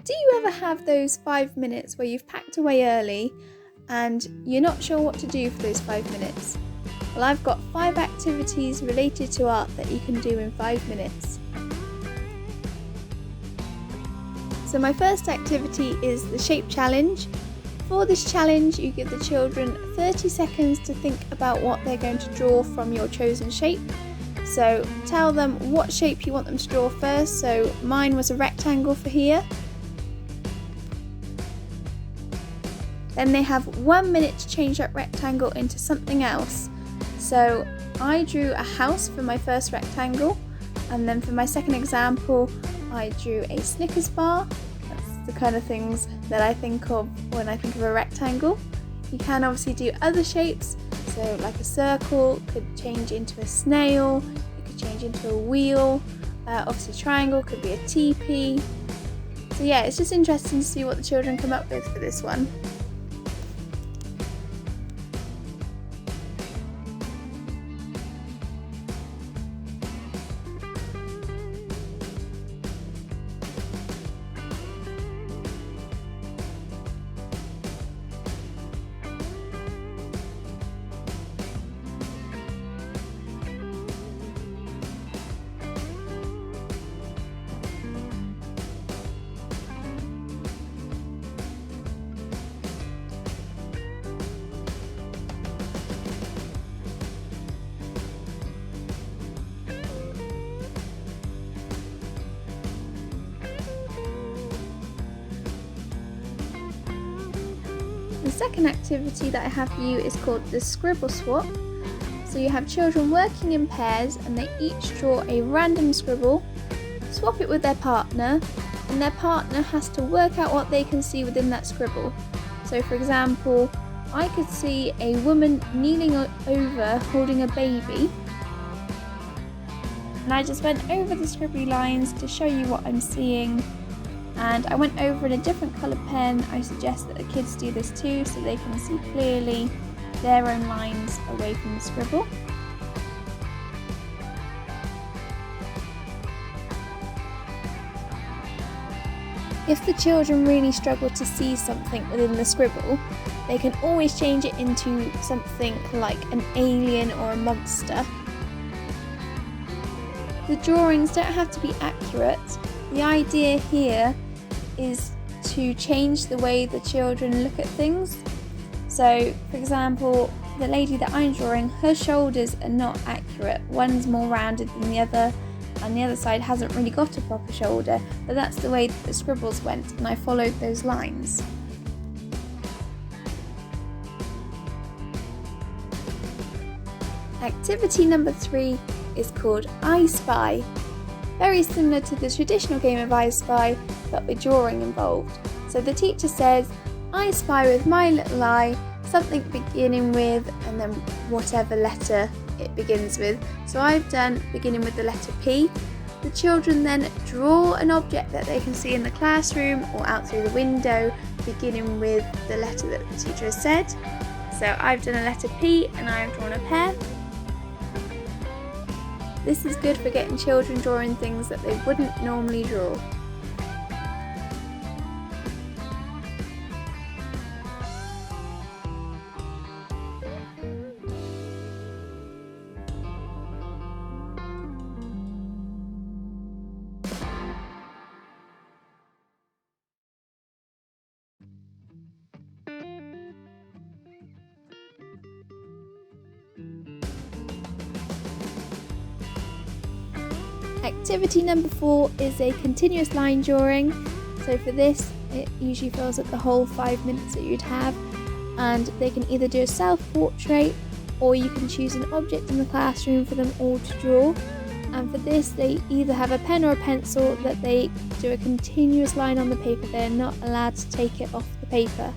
Do you ever have those 5 minutes where you've packed away early and you're not sure what to do for those 5 minutes? Well, I've got 5 activities related to art that you can do in 5 minutes. So my first activity is the shape challenge. For this challenge, you give the children 30 seconds to think about what they're going to draw from your chosen shape. So tell them what shape you want them to draw first. So mine was a rectangle for here. Then they have 1 minute to change that rectangle into something else. So I drew a house for my first rectangle, and then for my second example I drew a Snickers bar. That's the kind of things that I think of when I think of a rectangle. You can obviously do other shapes, so like a circle could change into a snail, it could change into a wheel, obviously triangle could be a teepee. So yeah, it's just interesting to see what the children come up with for this one. The second activity that I have for you is called the Scribble Swap. So you have children working in pairs and they each draw a random scribble, swap it with their partner, and their partner has to work out what they can see within that scribble. So for example, I could see a woman kneeling over holding a baby, and I just went over the scribbly lines to show you what I'm seeing. And I went over in a different coloured pen. I suggest that the kids do this too so they can see clearly their own lines away from the scribble. If the children really struggle to see something within the scribble, they can always change it into something like an alien or a monster. The drawings don't have to be accurate. The idea here is to change the way the children look at things. So, for example, the lady that I'm drawing, her shoulders are not accurate. One's more rounded than the other, and the other side hasn't really got a proper shoulder, but that's the way that the scribbles went, and I followed those lines. Activity number 3 is called I Spy. Very similar to the traditional game of I Spy, but with drawing involved. So the teacher says, I spy with my little eye something beginning with, and then whatever letter it begins with. So I've done beginning with the letter P. The children then draw an object that they can see in the classroom or out through the window, beginning with the letter that the teacher has said. So I've done a letter P and I've drawn a pear. This is good for getting children drawing things that they wouldn't normally draw. Activity number 4 is a continuous line drawing. So for this, it usually fills up the whole 5 minutes that you'd have, and they can either do a self-portrait or you can choose an object in the classroom for them all to draw. And for this, they either have a pen or a pencil that they do a continuous line on the paper. They're not allowed to take it off the paper.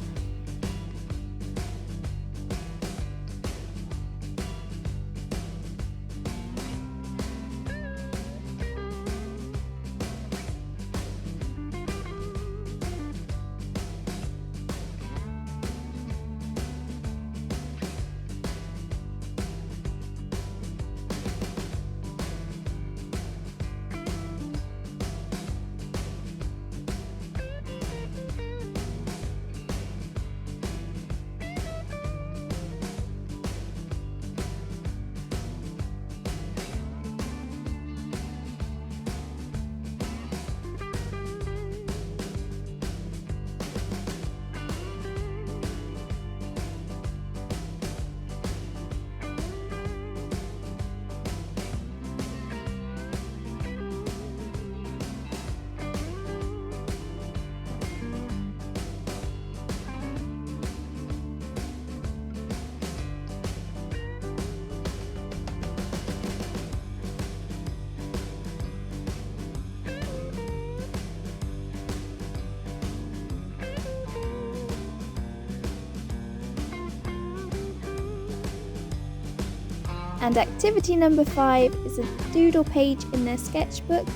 And activity number 5 is a doodle page in their sketchbook.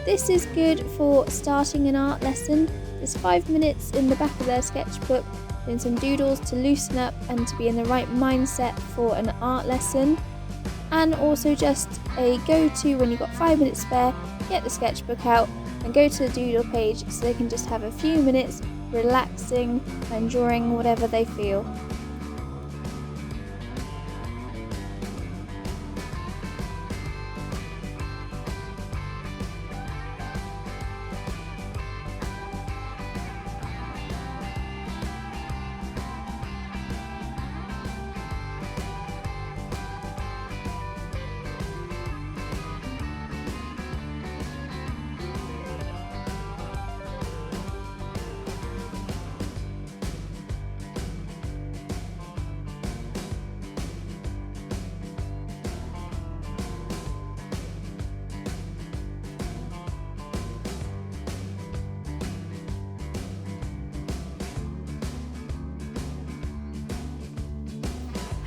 This is good for starting an art lesson. There's 5 minutes in the back of their sketchbook doing some doodles to loosen up and to be in the right mindset for an art lesson. And also just a go-to when you've got 5 minutes spare, get the sketchbook out and go to the doodle page so they can just have a few minutes relaxing and drawing whatever they feel.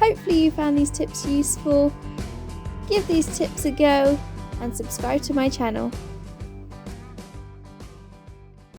Hopefully you found these tips useful. Give these tips a go and subscribe to my channel.